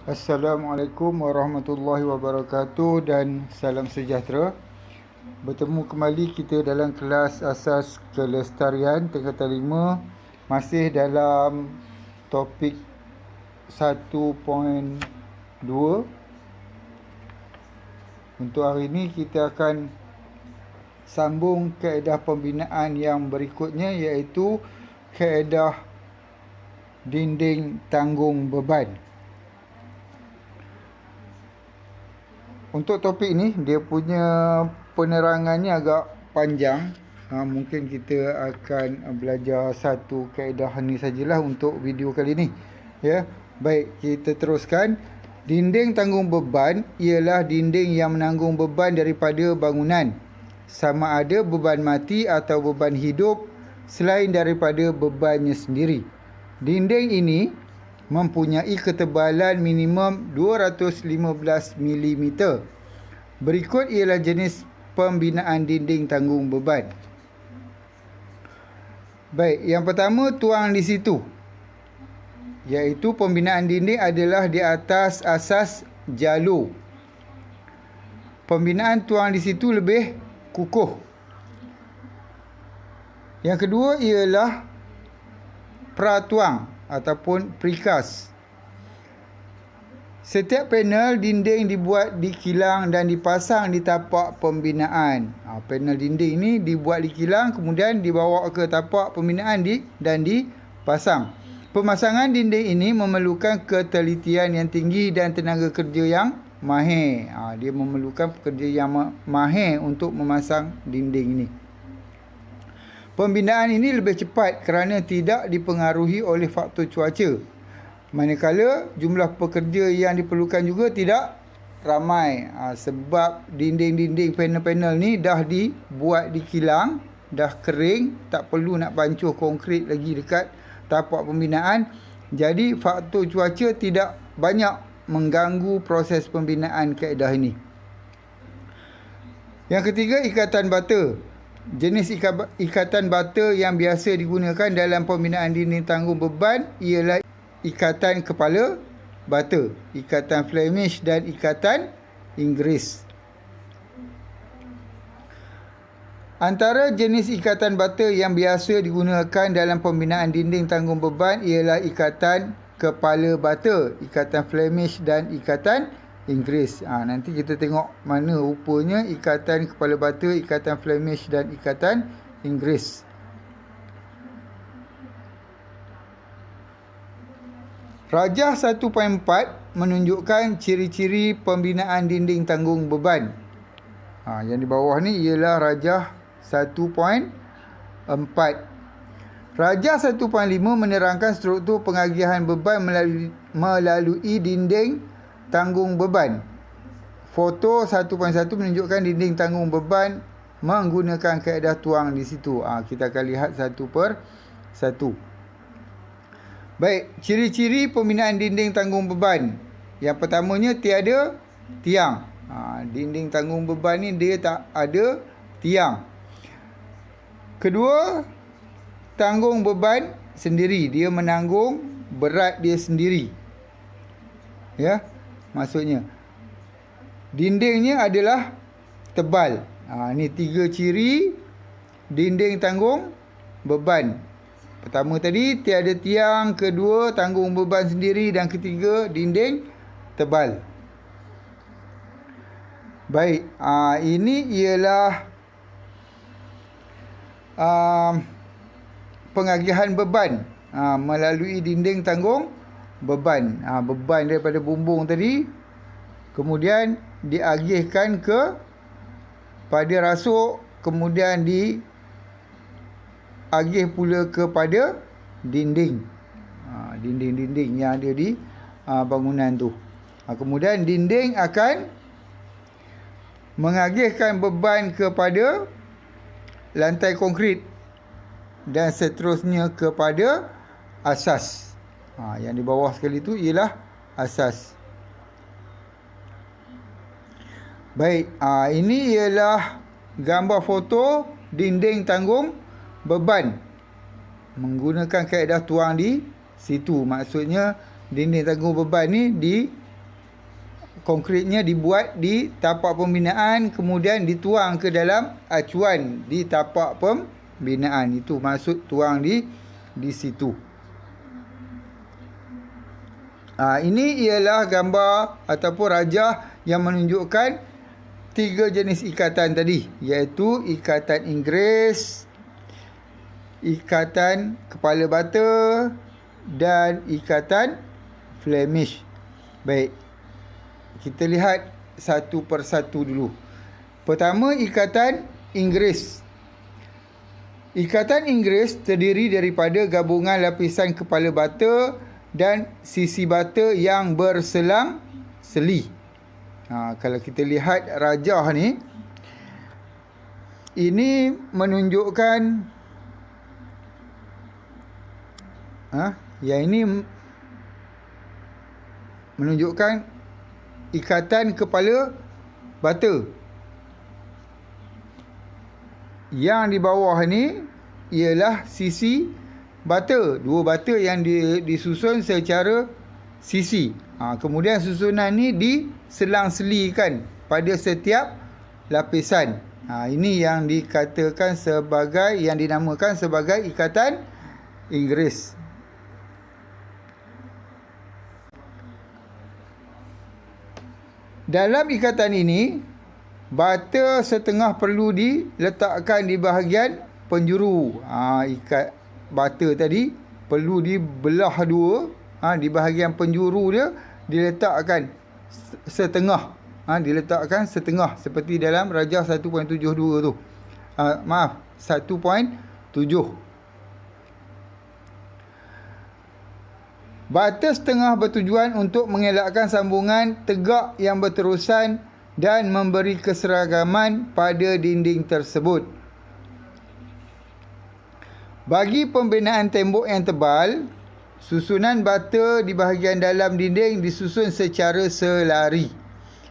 Assalamualaikum warahmatullahi wabarakatuh dan salam sejahtera. Bertemu kembali kita dalam kelas asas kelestarian tingkatan 5, masih dalam topik 1.2. Untuk hari ini kita akan sambung kaedah pembinaan yang berikutnya, iaitu kaedah dinding tanggung beban. Untuk topik ni, dia punya penerangannya agak panjang. Mungkin kita akan belajar satu kaedah ni sajalah untuk video kali ni. Ya, baik, kita teruskan. Dinding tanggung beban ialah dinding yang menanggung beban daripada bangunan, sama ada beban mati atau beban hidup, selain daripada bebannya sendiri. Dinding ini mempunyai ketebalan minimum 215 mm. Berikut ialah jenis pembinaan dinding tanggung beban. Baik, yang pertama tuang di situ, iaitu pembinaan dinding adalah di atas asas jalur. Pembinaan tuang di situ lebih kukuh. Yang kedua ialah pratuang ataupun precast. Setiap panel dinding dibuat di kilang dan dipasang di tapak pembinaan. Panel dinding ini dibuat di kilang, kemudian dibawa ke tapak pembinaan dan dipasang. Pemasangan dinding ini memerlukan ketelitian yang tinggi dan tenaga kerja yang mahir. Dia memerlukan pekerja yang mahir untuk memasang dinding ini. Pembinaan ini lebih cepat kerana tidak dipengaruhi oleh faktor cuaca. Manakala jumlah pekerja yang diperlukan juga tidak ramai. Sebab dinding-dinding panel-panel ni dah dibuat di kilang, dah kering, tak perlu nak bancuh konkrit lagi dekat tapak pembinaan. Jadi faktor cuaca tidak banyak mengganggu proses pembinaan kaedah ini. Yang ketiga, ikatan bata. Jenis ikatan bata yang biasa digunakan dalam pembinaan dinding tanggung beban ialah ikatan kepala bata, ikatan Flemish dan ikatan Inggeris. Antara jenis ikatan bata yang biasa digunakan dalam pembinaan dinding tanggung beban ialah ikatan kepala bata, ikatan Flemish dan ikatan Inggeris. Nanti kita tengok mana rupanya ikatan kepala bata, ikatan Flemish dan ikatan Inggeris. Rajah 1.4 menunjukkan ciri-ciri pembinaan dinding tanggung beban. Yang di bawah ni ialah rajah 1.4. Rajah 1.5 menerangkan struktur pengagihan beban melalui dinding tanggung beban. Foto 1.1 menunjukkan dinding tanggung beban menggunakan kaedah tuang di situ. Kita akan lihat satu per satu. Baik, ciri-ciri pembinaan dinding tanggung beban. Yang pertamanya, tiada tiang. Dinding tanggung beban ni dia tak ada tiang. Kedua, tanggung beban sendiri. Dia menanggung berat dia sendiri. Ya, maksudnya dindingnya adalah tebal. Ni tiga ciri dinding tanggung beban. Pertama tadi tiada tiang, kedua tanggung beban sendiri, dan ketiga dinding tebal. Baik, ini ialah pengagihan beban melalui dinding tanggung beban. Beban daripada bumbung tadi kemudian diagihkan ke pada rasuk, kemudian agih pula kepada dinding. Dinding-dinding yang ada di bangunan tu. Kemudian dinding akan mengagihkan beban kepada lantai konkrit dan seterusnya kepada asas. Yang di bawah sekali tu ialah asas. Baik, ini ialah gambar foto dinding tanggung beban menggunakan kaedah tuang di situ. Maksudnya dinding tanggung beban ni konkritnya dibuat di tapak pembinaan, kemudian dituang ke dalam acuan di tapak pembinaan. Itu maksud tuang di situ. Ini ialah gambar ataupun rajah yang menunjukkan 3 jenis ikatan tadi, iaitu ikatan Inggeris, ikatan kepala bata dan ikatan Flemish. Baik, kita lihat satu persatu dulu. Pertama, ikatan Inggeris. Ikatan Inggeris terdiri daripada gabungan lapisan kepala bata dan sisi bata yang berselang-seli. Kalau kita lihat rajah ni, ini menunjukkan yang ini menunjukkan ikatan kepala bata. Yang di bawah ni ialah sisi bata, 2 bata yang disusun secara sisi. Kemudian susunan ni diselang-selikan pada setiap lapisan. Ini yang dikatakan sebagai, yang dinamakan sebagai ikatan Inggeris. Dalam ikatan ini, bata setengah perlu diletakkan di bahagian penjuru. Ikat bata tadi perlu dibelah 2. Di bahagian penjuru dia diletakkan setengah. Diletakkan setengah seperti dalam rajah 1.72 tu. 1.7. Bata setengah bertujuan untuk mengelakkan sambungan tegak yang berterusan dan memberi keseragaman pada dinding tersebut. Bagi pembinaan tembok yang tebal, susunan bata di bahagian dalam dinding disusun secara selari.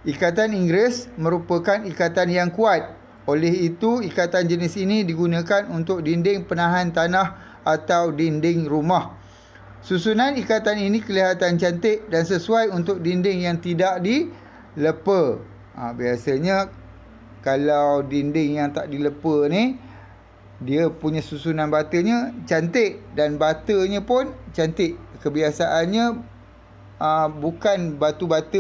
Ikatan Inggeris merupakan ikatan yang kuat. Oleh itu, ikatan jenis ini digunakan untuk dinding penahan tanah atau dinding rumah. Susunan ikatan ini kelihatan cantik dan sesuai untuk dinding yang tidak dilepa. Biasanya kalau dinding yang tak dilepa ni, dia punya susunan batanya cantik dan batanya pun cantik. Kebiasaannya bukan batu bata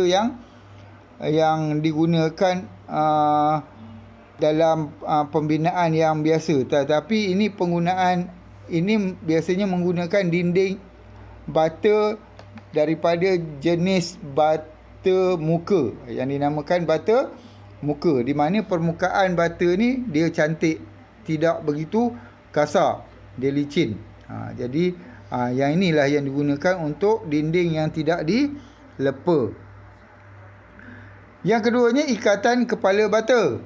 yang digunakan dalam pembinaan yang biasa, tetapi ini biasanya menggunakan dinding bata daripada jenis bata muka yang dinamakan bata muka, di mana permukaan bata ni dia cantik, tidak begitu kasar, dia licin. Jadi yang inilah yang digunakan untuk dinding yang tidak dilepa. Yang keduanya, ikatan kepala bata.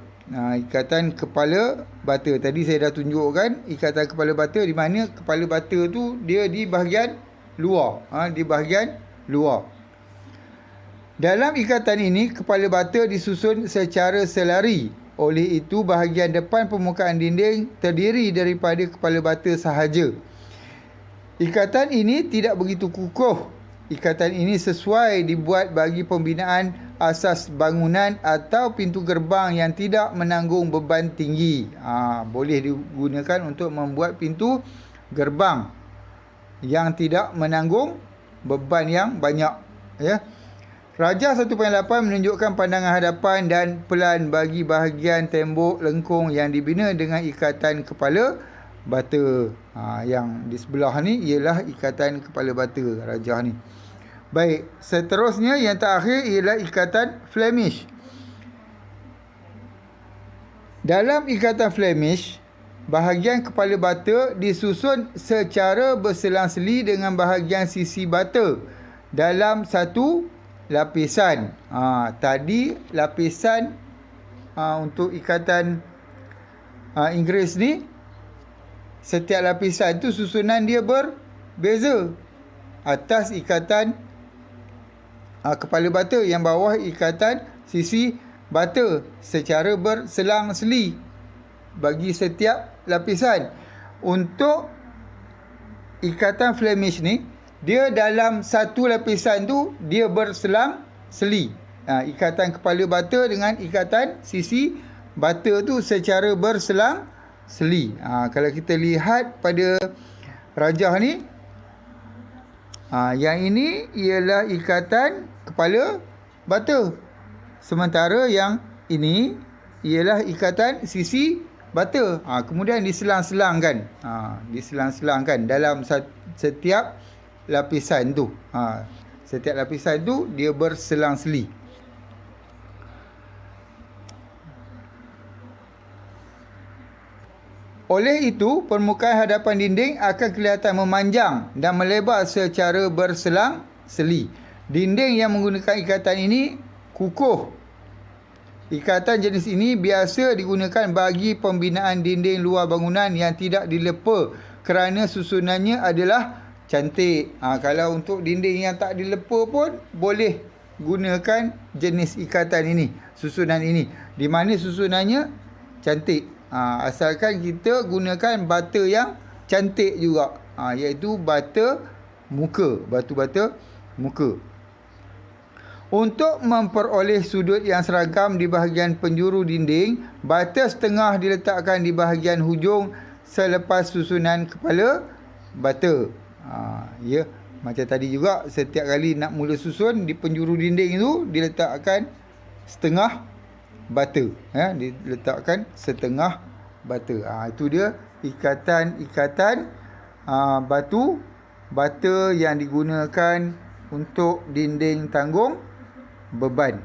Ikatan kepala bata tadi saya dah tunjukkan ikatan kepala bata, di mana kepala bata tu dia di bahagian luar, di bahagian luar. Dalam ikatan ini, kepala bata disusun secara selari. Oleh itu, bahagian depan permukaan dinding terdiri daripada kepala bata sahaja. Ikatan ini tidak begitu kukuh. Ikatan ini sesuai dibuat bagi pembinaan asas bangunan atau pintu gerbang yang tidak menanggung beban tinggi. Boleh digunakan untuk membuat pintu gerbang yang tidak menanggung beban yang banyak. Rajah 1.8 menunjukkan pandangan hadapan dan pelan bagi bahagian tembok lengkung yang dibina dengan ikatan kepala bata. Yang di sebelah ni ialah ikatan kepala bata rajah ni. Baik, seterusnya yang terakhir ialah ikatan Flemish. Dalam ikatan Flemish, bahagian kepala bata disusun secara berselang-seli dengan bahagian sisi bata dalam satu lapisan. Tadi lapisan untuk ikatan Inggeris ni, setiap lapisan tu susunan dia berbeza. Atas ikatan kepala bata, yang bawah ikatan sisi bata secara berselang-seli bagi setiap lapisan. Untuk ikatan Flemish ni, dia dalam satu lapisan tu dia berselang-seli. ikatan kepala bata dengan ikatan sisi bata tu secara berselang-seli. Kalau kita lihat pada rajah ni, yang ini ialah ikatan kepala bata. Sementara yang ini ialah ikatan sisi bata. Kemudian diselang-selangkan. Diselang-selangkan dalam setiap lapisan tu. Setiap lapisan tu dia berselang-seli. Oleh itu, permukaan hadapan dinding akan kelihatan memanjang dan melebar secara berselang-seli. Dinding yang menggunakan ikatan ini kukuh. Ikatan jenis ini biasa digunakan bagi pembinaan dinding luar bangunan yang tidak dilepa kerana susunannya adalah cantik. Kalau untuk dinding yang tak dilepa pun boleh gunakan jenis ikatan ini, susunan ini, di mana susunannya cantik. Asalkan kita gunakan bata yang cantik juga, iaitu bata muka, batu bata muka. Untuk memperoleh sudut yang seragam di bahagian penjuru dinding, bata setengah diletakkan di bahagian hujung selepas susunan kepala bata. Ya, macam tadi juga, setiap kali nak mula susun di penjuru dinding itu diletakkan setengah bata, diletakkan setengah bata. Itu dia ikatan batu bata yang digunakan untuk dinding tanggung beban.